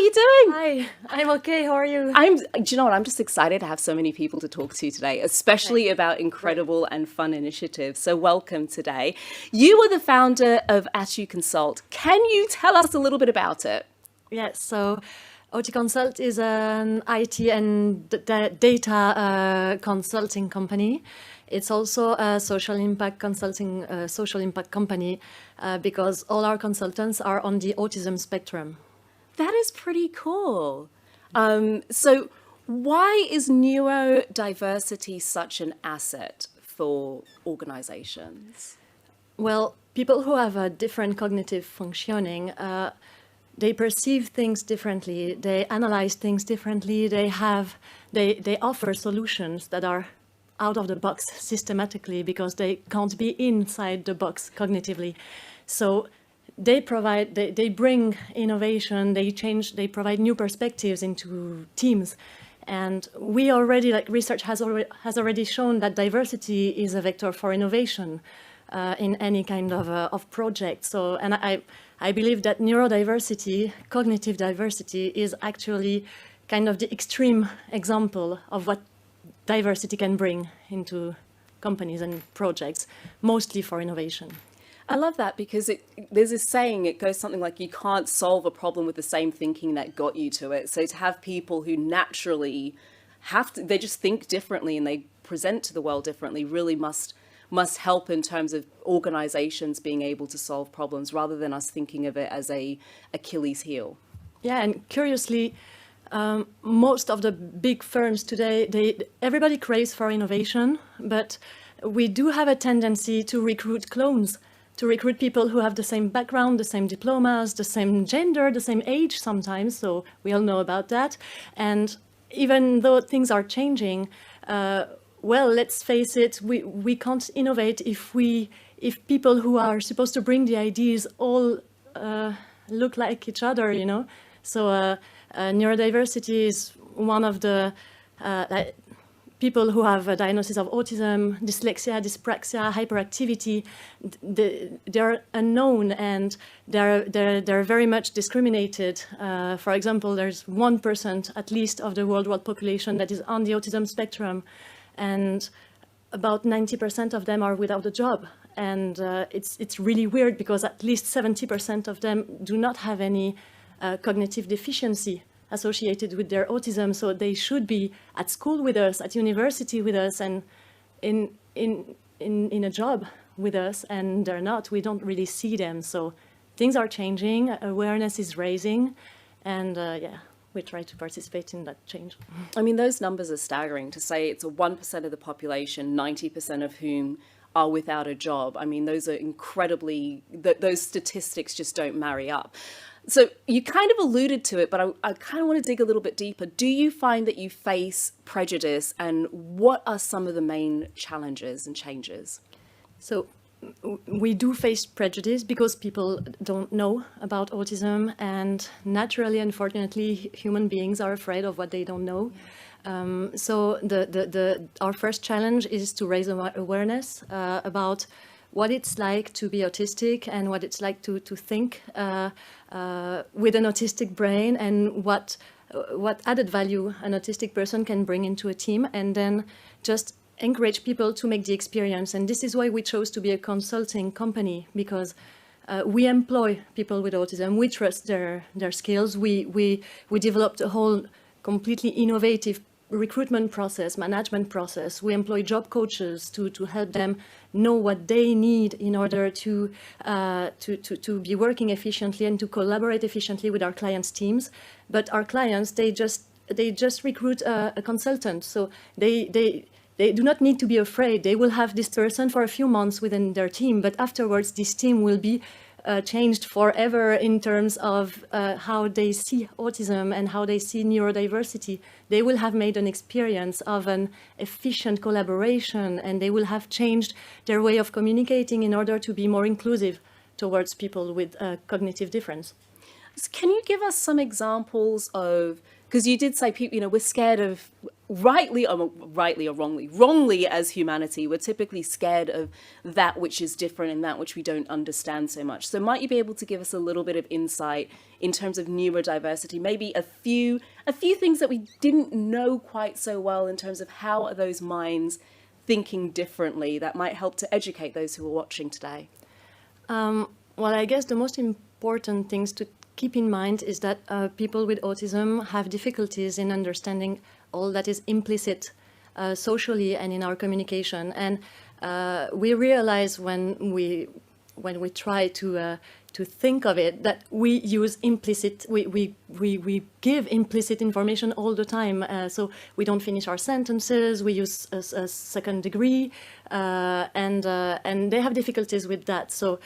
you doing? Hi, I'm okay. How are you? Do you know what? I'm just excited to have so many people to talk to today, especially about incredible and fun initiatives. So welcome today. You are the founder of Atu Consult. Can you tell us a little bit about it? Yes, so OT Consult is an IT and data consulting company. It's also a social impact consulting, social impact company because all our consultants are on the autism spectrum. That is pretty cool. So why is neurodiversity such an asset for organizations? Well, people who have a different cognitive functioning, they perceive things differently, they analyze things differently, they offer solutions that are out of the box systematically because they can't be inside the box cognitively. So they bring innovation, they provide new perspectives into teams. And we already, research has already shown that diversity is a vector for innovation in any kind of project. So, and I believe that neurodiversity, cognitive diversity, is actually kind of the extreme example of what diversity can bring into companies and projects, mostly for innovation. I love that because there's this saying, it goes something like, you can't solve a problem with the same thinking that got you to it. So to have people who naturally they just think differently and they present to the world differently really must help in terms of organizations being able to solve problems rather than us thinking of it as a Achilles heel. Yeah, and curiously, most of the big firms today, everybody craves for innovation, but we do have a tendency to recruit clones, to recruit people who have the same background, the same diplomas, the same gender, the same age sometimes, so we all know about that. And even though things are changing, well, let's face it, we can't innovate if people who are supposed to bring the ideas all look like each other, you know? So neurodiversity is one of the people who have a diagnosis of autism, dyslexia, dyspraxia, hyperactivity. They're unknown and they're very much discriminated. For example, there's 1% at least of the worldwide population that is on the autism spectrum, and about 90% of them are without a job. And it's really weird because at least 70% of them do not have any cognitive deficiency associated with their autism, so they should be at school with us, at university with us, and in a job with us, and they're not. We don't really see them. So things are changing, awareness is raising, and yeah, we try to participate in that change. I mean, those numbers are staggering. To say it's a 1% of the population, 90% of whom are without a job. I mean, those are incredibly, those statistics just don't marry up. So you kind of alluded to it, but I kind of want to dig a little bit deeper. Do you find that you face prejudice, and what are some of the main challenges and changes? So we do face prejudice because people don't know about autism, and naturally, unfortunately, human beings are afraid of what they don't know. So our first challenge is to raise awareness about what it's like to be autistic and what it's like to think with an autistic brain, and what added value an autistic person can bring into a team, and then just encourage people to make the experience. And this is why we chose to be a consulting company, because we employ people with autism, we trust their skills, we developed a whole completely innovative recruitment process, management process. We employ job coaches to help them know what they need in order to be working efficiently and to collaborate efficiently with our clients' teams. But our clients, they just recruit a consultant, so they do not need to be afraid. They will have this person for a few months within their team, but afterwards this team will be changed forever in terms of how they see autism and how they see neurodiversity. They will have made an experience of an efficient collaboration, and they will have changed their way of communicating in order to be more inclusive towards people with cognitive difference. Can you give us some examples of, because you did say people, we're scared of rightly or wrongly as humanity, we're typically scared of that which is different and that which we don't understand so much. So might you be able to give us a little bit of insight in terms of neurodiversity, maybe a few things that we didn't know quite so well in terms of how are those minds thinking differently that might help to educate those who are watching today? Well, I guess the most important things to keep in mind is that people with autism have difficulties in understanding all that is implicit socially and in our communication. And we realize when we try to think of it that we use implicit, we give implicit information all the time. So we don't finish our sentences, we use a second degree, and they have difficulties with that. So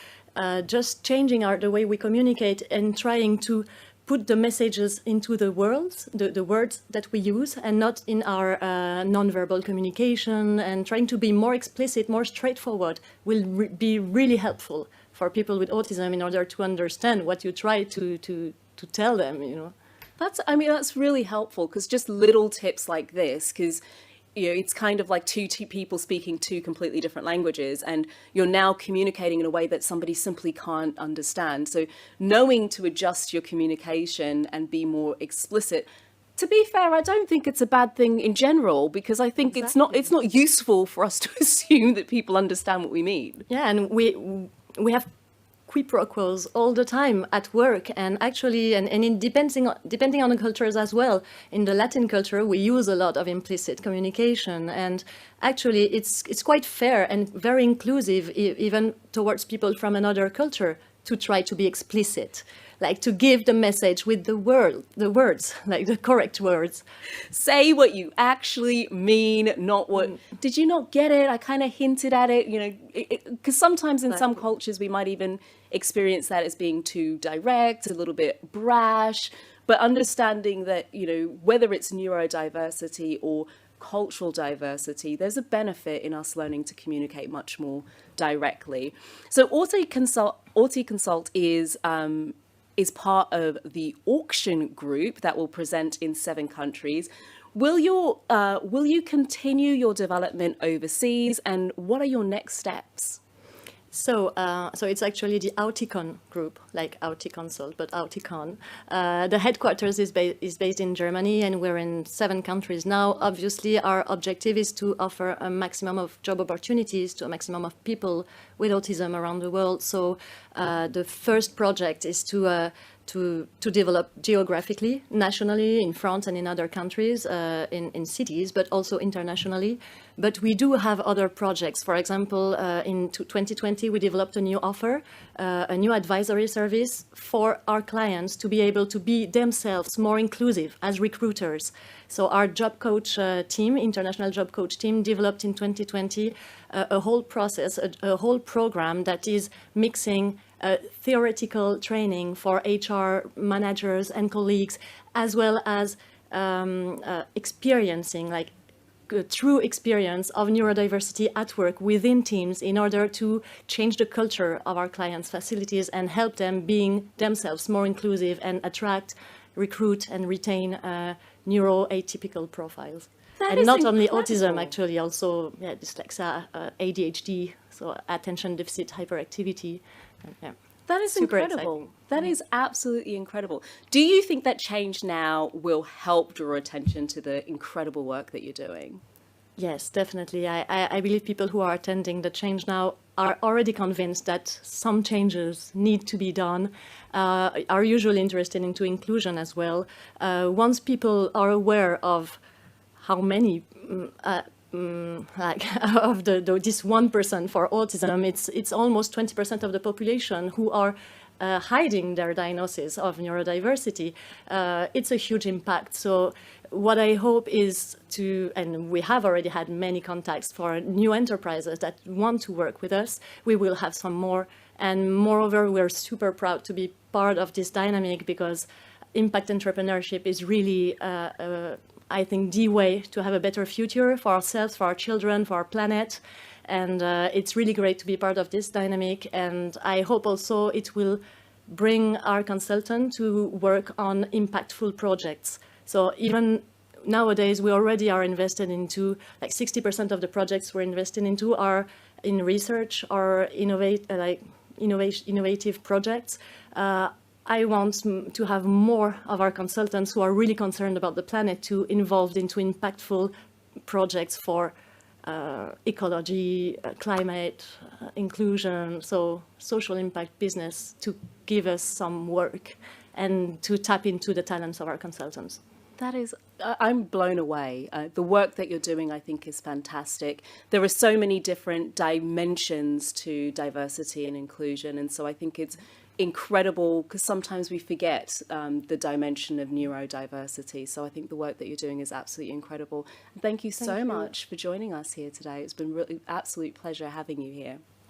just changing the way we communicate and trying to put the messages into the words that we use and not in our nonverbal communication, and trying to be more explicit, more straightforward will be really helpful for people with autism in order to understand what you try to tell them, you know. That's really helpful, because just little tips like this, because it's kind of like two people speaking two completely different languages, and you're now communicating in a way that somebody simply can't understand. So knowing to adjust your communication and be more explicit, to be fair, I don't think it's a bad thing in general, because I think it's not useful for us to assume that people understand what we mean. Yeah, and we have quid pro quos all the time at work, and actually, and in depending on the cultures as well. In the Latin culture, we use a lot of implicit communication, and actually, it's quite fair and very inclusive, even towards people from another culture, to try to be explicit, like to give the message with the words, like the correct words. Say what you actually mean, not what, did you not get it? I kind of hinted at it, because sometimes in some cultures we might even experience that as being too direct, a little bit brash, but understanding that, whether it's neurodiversity or cultural diversity, there's a benefit in us learning to communicate much more directly. So AutiConsult is part of the auction group that will present in 7 countries. Will you continue your development overseas, and what are your next steps? So it's actually the Auticon group, like AutiConsult, but Auticon. The headquarters is based in Germany, and we're in 7 countries now. Obviously, our objective is to offer a maximum of job opportunities to a maximum of people with autism around the world. So the first project is to develop geographically, nationally, in France and in other countries, in cities, but also internationally. But we do have other projects. For example, in 2020, we developed a new offer, a new advisory service for our clients to be able to be themselves more inclusive as recruiters. So our job coach team, international job coach team, developed in 2020 a whole process, a whole program that is mixing theoretical training for HR managers and colleagues, as well as experiencing, like a true experience of neurodiversity at work within teams, in order to change the culture of our clients' facilities and help them being themselves more inclusive and attract, recruit, and retain neuroatypical profiles. And not only autism, actually, also dyslexia, ADHD, so attention deficit hyperactivity. Yeah. That is incredible. Exciting. That is absolutely incredible. Do you think that change now will help draw attention to the incredible work that you're doing? Yes, definitely. I believe people who are attending the change now are already convinced that some changes need to be done, are usually interested into inclusion as well. Once people are aware of how many of this 1% for autism, it's almost 20% of the population who are hiding their diagnosis of neurodiversity. It's a huge impact. So what I hope is and we have already had many contacts for new enterprises that want to work with us. We will have some more. And moreover, we're super proud to be part of this dynamic, because impact entrepreneurship is really I think the way to have a better future for ourselves, for our children, for our planet. And it's really great to be part of this dynamic. And I hope also it will bring our consultant to work on impactful projects. So even nowadays we already are invested into, like 60% of the projects we're invested into are in research or innovative projects. I want to have more of our consultants who are really concerned about the planet to involved into impactful projects for ecology, climate, inclusion, so social impact business, to give us some work and to tap into the talents of our consultants. That is, I'm blown away. The work that you're doing, I think, is fantastic. There are so many different dimensions to diversity and inclusion, and so I think it's incredible because sometimes we forget the dimension of neurodiversity. So I think the work that you're doing is absolutely incredible. And thank you so much for joining us here today. It's been really absolute pleasure having you here.